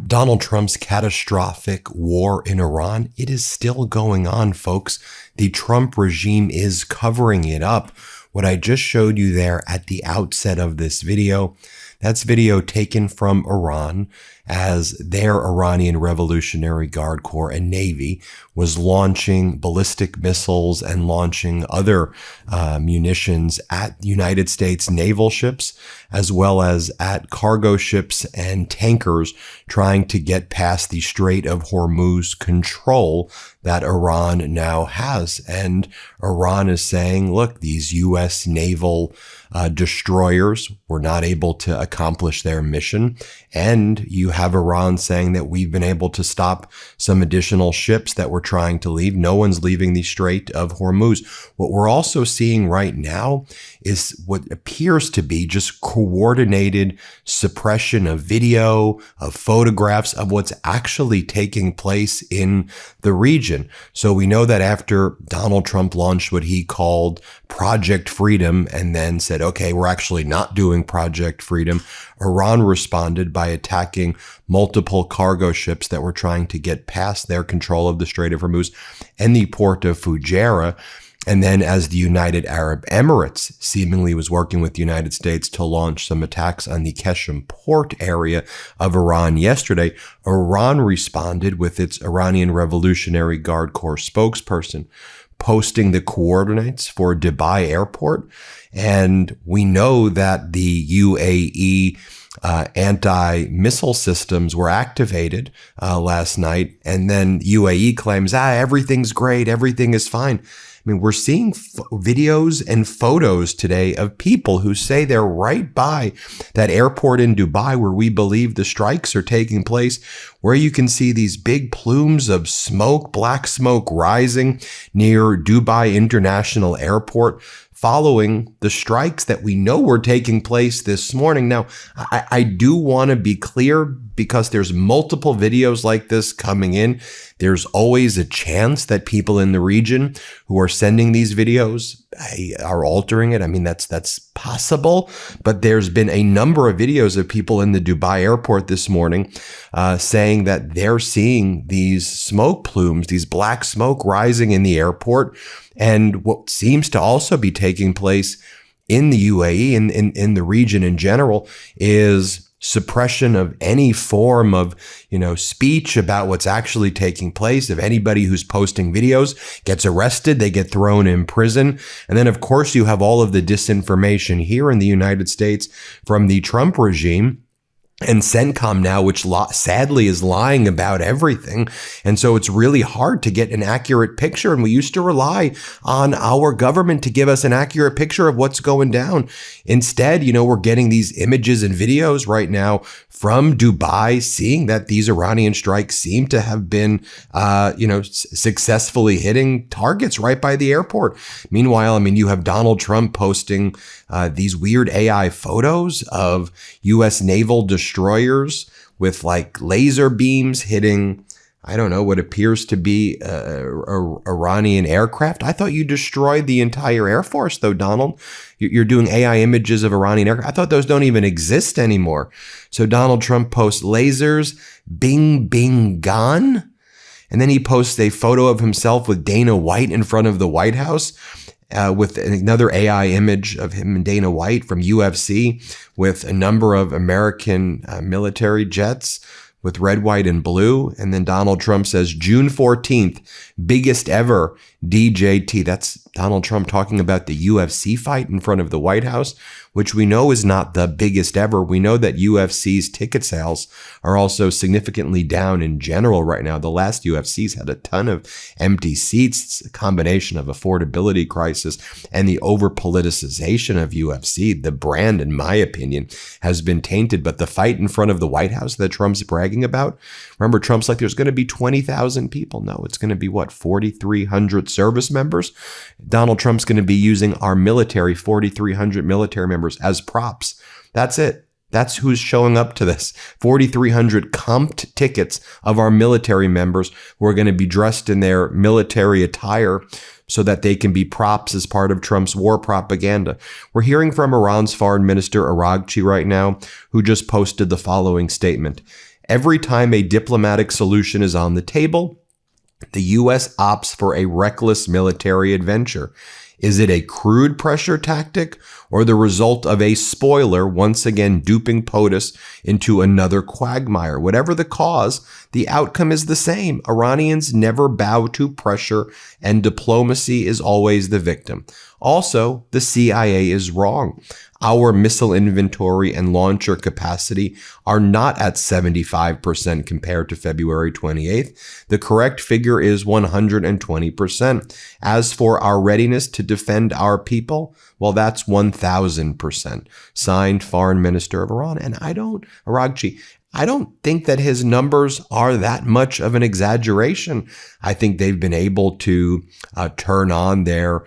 Donald Trump's catastrophic war in Iran, it is still going on, folks. The Trump regime is covering it up. What I just showed you there at the outset of this video, that's video taken from Iran as their Iranian Revolutionary Guard Corps and Navy was launching ballistic missiles and launching other munitions at United States naval ships, as well as at cargo ships and tankers trying to get past the Strait of Hormuz control that Iran now has. And Iran is saying, look, these U.S. naval destroyers were not able to accomplish their mission. And you have Iran saying that we've been able to stop some additional ships that were trying to leave. No one's leaving the Strait of Hormuz. What we're also seeing right now is what appears to be just coordinated suppression of video, of photographs of what's actually taking place in the region. So we know that after Donald Trump launched what he called Project Freedom and then said, okay, we're actually not doing Project Freedom, Iran responded by attacking multiple cargo ships that were trying to get past their control of the Strait of Hormuz and the port of Fujairah. And then as the United Arab Emirates seemingly was working with the United States to launch some attacks on the Qeshm port area of Iran yesterday, Iran responded with its Iranian Revolutionary Guard Corps spokesperson posting the coordinates for Dubai Airport. And we know that the UAE anti-missile systems were activated last night. And then UAE claims, everything's great, everything is fine. I mean, we're seeing videos and photos today of people who say they're right by that airport in Dubai where we believe the strikes are taking place, where you can see these big plumes of smoke, black smoke rising near Dubai International Airport following the strikes that we know were taking place this morning. Now, I do want to be clear because there's multiple videos like this coming in. There's always a chance that people in the region who are sending these videos are altering it. I mean, that's possible, but there's been a number of videos of people in the Dubai airport this morning saying that they're seeing these smoke plumes, these black smoke rising in the airport. And what seems to also be taking place in the UAE, in the region in general, is suppression of any form of, speech about what's actually taking place. If anybody who's posting videos gets arrested, they get thrown in prison. And then, of course, you have all of the disinformation here in the United States from the Trump regime and CENTCOM now, which sadly is lying about everything. And so it's really hard to get an accurate picture. And we used to rely on our government to give us an accurate picture of what's going down. Instead, we're getting these images and videos right now from Dubai, seeing that these Iranian strikes seem to have been, successfully hitting targets right by the airport. Meanwhile, you have Donald Trump posting these weird AI photos of U.S. naval destroyers with like laser beams hitting, I don't know, what appears to be Iranian aircraft. I thought you destroyed the entire Air Force, though, Donald. You're doing AI images of Iranian aircraft. I thought those don't even exist anymore. So Donald Trump posts lasers, bing, bing, gone. And then he posts a photo of himself with Dana White in front of the White House. With another AI image of him and Dana White from UFC with a number of American military jets with red, white, and blue. And then Donald Trump says, June 14th, biggest ever DJT. That's Donald Trump talking about the UFC fight in front of the White House, which we know is not the biggest ever. We know that UFC's ticket sales are also significantly down in general right now. The last UFC's had a ton of empty seats. It's a combination of affordability crisis and the over-politicization of UFC. The brand, in my opinion, has been tainted. But the fight in front of the White House that Trump's bragging about, remember, Trump's like, there's going to be 20,000 people. No, it's going to be, 4,300 service members? Donald Trump's going to be using our military, 4,300 military members as props. That's it. That's who's showing up to this. 4,300 comped tickets of our military members who are going to be dressed in their military attire so that they can be props as part of Trump's war propaganda. We're hearing from Iran's foreign minister, Araghchi, right now, who just posted the following statement. Every time a diplomatic solution is on the table, the U.S. opts for a reckless military adventure. Is it a crude pressure tactic or the result of a spoiler once again duping POTUS into another quagmire? Whatever the cause, the outcome is the same. Iranians never bow to pressure, and diplomacy is always the victim. Also, the CIA is wrong. Our missile inventory and launcher capacity are not at 75% compared to February 28th. The correct figure is 120%. As for our readiness to defend our people, well, that's 1,000%. Signed, Foreign Minister of Iran. And Araghchi, I don't think that his numbers are that much of an exaggeration. I think they've been able to turn on their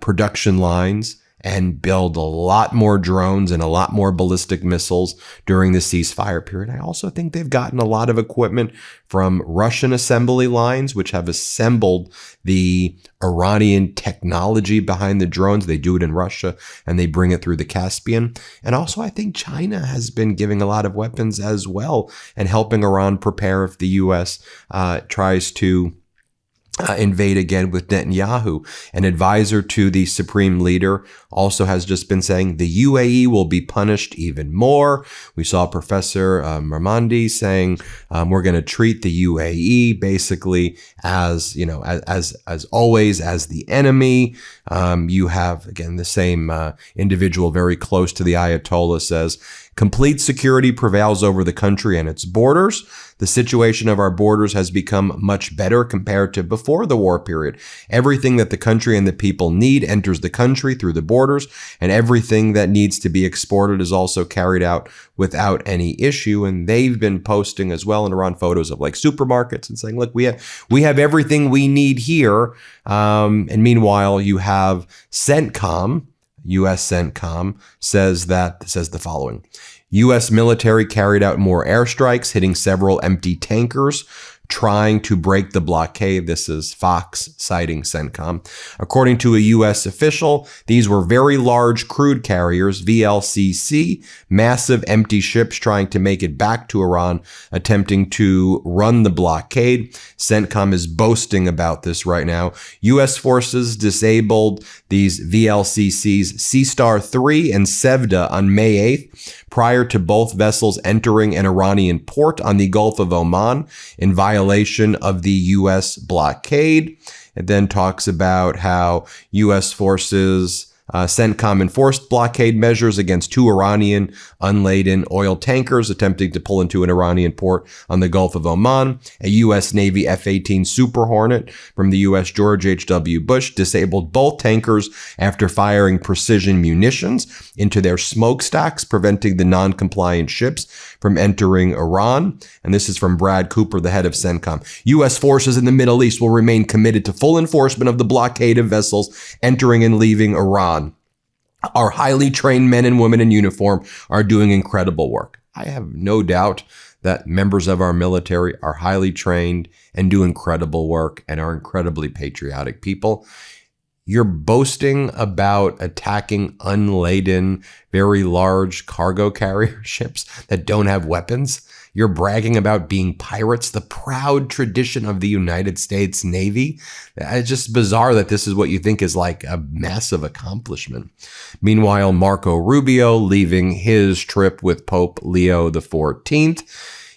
production lines and build a lot more drones and a lot more ballistic missiles during the ceasefire period. I also think they've gotten a lot of equipment from Russian assembly lines, which have assembled the Iranian technology behind the drones. They do it in Russia and they bring it through the Caspian. And also, I think China has been giving a lot of weapons as well and helping Iran prepare if the U.S. Tries to invade again with Netanyahu. An advisor to the supreme leader also has just been saying the UAE will be punished even more. We saw Professor Marmandi saying we're going to treat the UAE basically as, as always, as the enemy. You have, again, the same individual very close to the Ayatollah says, complete security prevails over the country and its borders. The situation of our borders has become much better compared to before the war period. Everything that the country and the people need enters the country through the borders, and everything that needs to be exported is also carried out without any issue. And they've been posting as well in Iran photos of like supermarkets and saying, look, we have everything we need here. And meanwhile, you have CENTCOM, U.S. CENTCOM says the following. U.S. military carried out more airstrikes, hitting several empty tankers, trying to break the blockade. This is Fox citing CENTCOM. According to a U.S. official, these were very large crude carriers, VLCC, massive empty ships trying to make it back to Iran, attempting to run the blockade. CENTCOM is boasting about this right now. U.S. forces disabled these VLCCs Sea Star 3 and Sevda on May 8th, prior to both vessels entering an Iranian port on the Gulf of Oman in violation of the U.S. blockade. It then talks about how U.S. forces CENTCOM enforced blockade measures against 2 Iranian unladen oil tankers attempting to pull into an Iranian port on the Gulf of Oman. A U.S. Navy F-18 Super Hornet from the U.S. George H.W. Bush disabled both tankers after firing precision munitions into their smokestacks, preventing the non-compliant ships from entering Iran. And this is from Brad Cooper, the head of CENTCOM. U.S. forces in the Middle East will remain committed to full enforcement of the blockade of vessels entering and leaving Iran. Our highly trained men and women in uniform are doing incredible work. I have no doubt that members of our military are highly trained and do incredible work and are incredibly patriotic people. You're boasting about attacking unladen, very large cargo carrier ships that don't have weapons. You're bragging about being pirates, the proud tradition of the United States Navy. It's just bizarre that this is what you think is like a massive accomplishment. Meanwhile, Marco Rubio leaving his trip with Pope Leo XIV.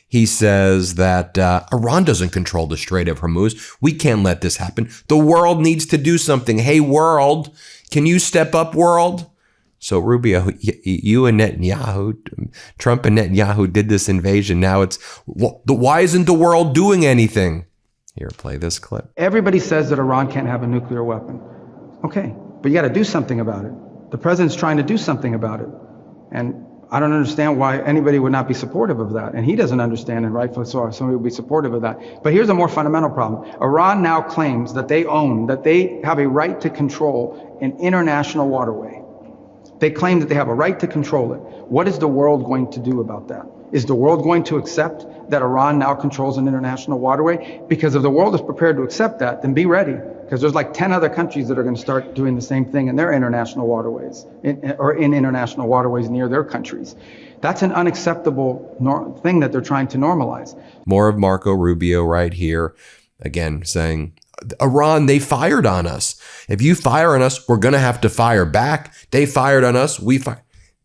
He says that Iran doesn't control the Strait of Hormuz. We can't let this happen. The world needs to do something. Hey, world, can you step up, world? So Rubio, you and Netanyahu, Trump and Netanyahu did this invasion. Now it's, why isn't the world doing anything? Here, play this clip. Everybody says that Iran can't have a nuclear weapon. Okay, but you got to do something about it. The president's trying to do something about it. And I don't understand why anybody would not be supportive of that. And he doesn't understand, and rightfully so, somebody would be supportive of that. But here's a more fundamental problem. Iran now claims that they have a right to control an international waterway. They claim that they have a right to control it. What is the world going to do about that? Is the world going to accept that Iran now controls an international waterway? Because if the world is prepared to accept that, then be ready. because there's like 10 other countries that are going to start doing the same thing in their international waterways, in international waterways near their countries. That's an unacceptable thing that they're trying to normalize. More of Marco Rubio right here, again, saying, Iran, they fired on us. If you fire on us, we're going to have to fire back. They fired on us. We fired.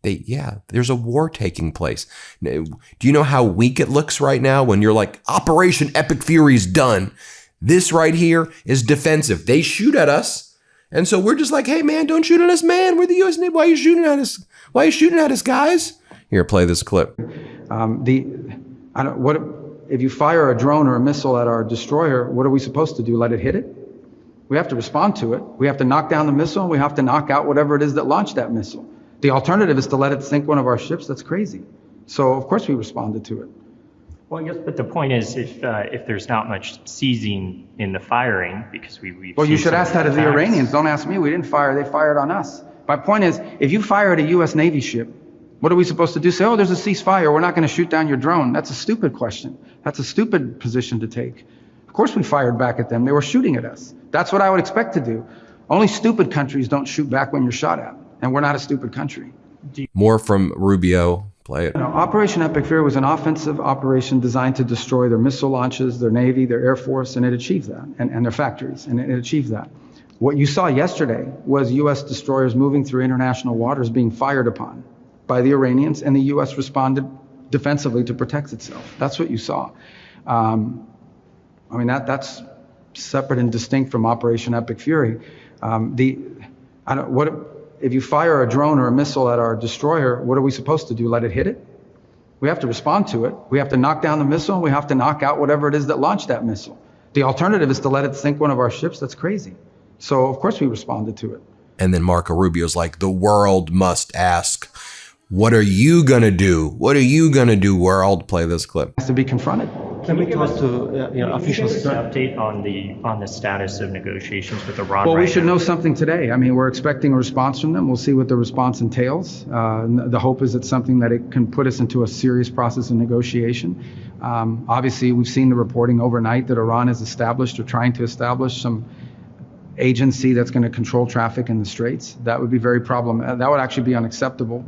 Yeah, there's a war taking place. Do you know how weak it looks right now when you're like, Operation Epic Fury's done? This right here is defensive. They shoot at us. And so we're just like, hey, man, don't shoot at us, man. We're the U.S. Navy. Why are you shooting at us? Why are you shooting at us, guys? Here, play this clip. If you fire a drone or a missile at our destroyer, what are we supposed to do? Let it hit it? We have to respond to it. We have to knock down the missile. And we have to knock out whatever it is that launched that missile. The alternative is to let it sink one of our ships. That's crazy. So, of course, we responded to it. Well, yes, but the point is, if there's not much seizing in the firing, because we've well, you should ask that of the Iranians. Don't ask me. We didn't fire. They fired on us. My point is, if you fire at a U.S. Navy ship, what are we supposed to do? Say, oh, there's a ceasefire. We're not going to shoot down your drone. That's a stupid question. That's a stupid position to take. Of course we fired back at them. They were shooting at us. That's what I would expect to do. Only stupid countries don't shoot back when you're shot at. And we're not a stupid country. More from Rubio. Play it. Operation Epic Fury was an offensive operation designed to destroy their missile launches, their Navy, their Air Force, and it achieved that, and their factories, and it achieved that. What you saw yesterday was U.S. destroyers moving through international waters being fired upon by the Iranians, and the U.S. responded defensively to protect itself. That's what you saw. That's separate and distinct from Operation Epic Fury. If you fire a drone or a missile at our destroyer, what are we supposed to do? Let it hit it? We have to respond to it. We have to knock down the missile, and we have to knock out whatever it is that launched that missile. The alternative is to let it sink one of our ships. That's crazy. So, of course, we responded to it. And then Marco Rubio's like, the world must ask, what are you going to do? What are you going to do, world? Play this clip. It has to be confronted. Can we give us officials an update on the status of negotiations with Iran? Well, we should know something today. I mean, we're expecting a response from them. We'll see what the response entails. The hope is it's something that it can put us into a serious process of negotiation. Obviously, we've seen the reporting overnight that Iran has established or trying to establish some agency that's going to control traffic in the Straits. That would be very problematic. That would actually be unacceptable.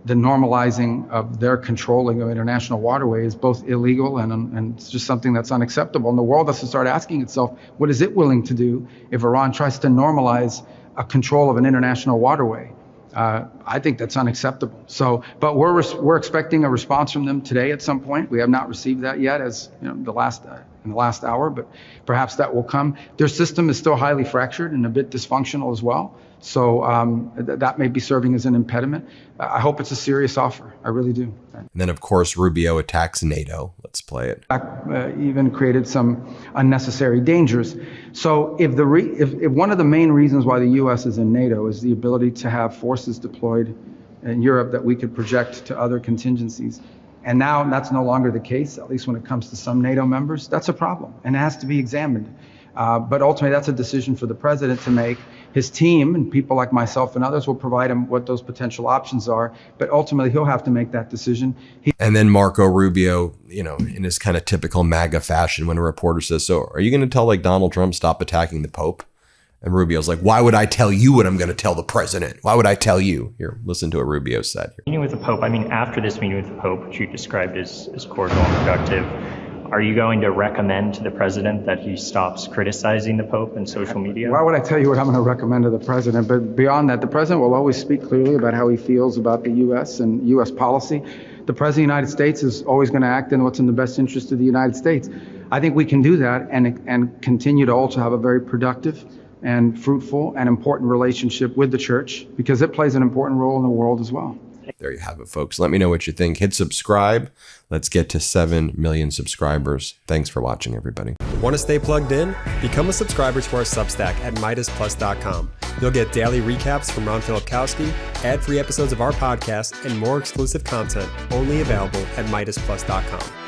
The normalizing of their controlling of international waterway is both illegal and it's just something that's unacceptable. And the world has to start asking itself, what is it willing to do if Iran tries to normalize a control of an international waterway? I think that's unacceptable. So, but we're expecting a response from them today at some point. We have not received that yet, as you know, in the last hour, but perhaps that will come. Their system is still highly fractured and a bit dysfunctional as well. So that may be serving as an impediment. I hope it's a serious offer. I really do. And then, of course, Rubio attacks NATO. Let's play it. Even created some unnecessary dangers. So if one of the main reasons why the U.S. is in NATO is the ability to have forces deployed in Europe that we could project to other contingencies, and now that's no longer the case, at least when it comes to some NATO members, that's a problem, and it has to be examined. But ultimately, that's a decision for the president to make. His team and people like myself and others will provide him what those potential options are. But ultimately, he'll have to make that decision. And then Marco Rubio, in his kind of typical MAGA fashion, when a reporter says, so are you going to tell Donald Trump stop attacking the Pope? And Rubio's like, why would I tell you what I'm going to tell the president? Why would I tell you? Here, listen to what Rubio said. Meeting with the Pope, after this meeting with the Pope, which you described as cordial and productive, are you going to recommend to the president that he stops criticizing the Pope in social media? Why would I tell you what I'm going to recommend to the president? But beyond that, the president will always speak clearly about how he feels about the U.S. and U.S. policy. The president of the United States is always going to act in what's in the best interest of the United States. I think we can do that and continue to also have a very productive and fruitful and important relationship with the church, because it plays an important role in the world as well. There you have it, folks. Let me know what you think. Hit subscribe. Let's get to 7 million subscribers. Thanks for watching, everybody. Want to stay plugged in? Become a subscriber to our Substack at MeidasPlus.com. You'll get daily recaps from Ron Filipkowski, ad-free episodes of our podcast, and more exclusive content only available at MeidasPlus.com.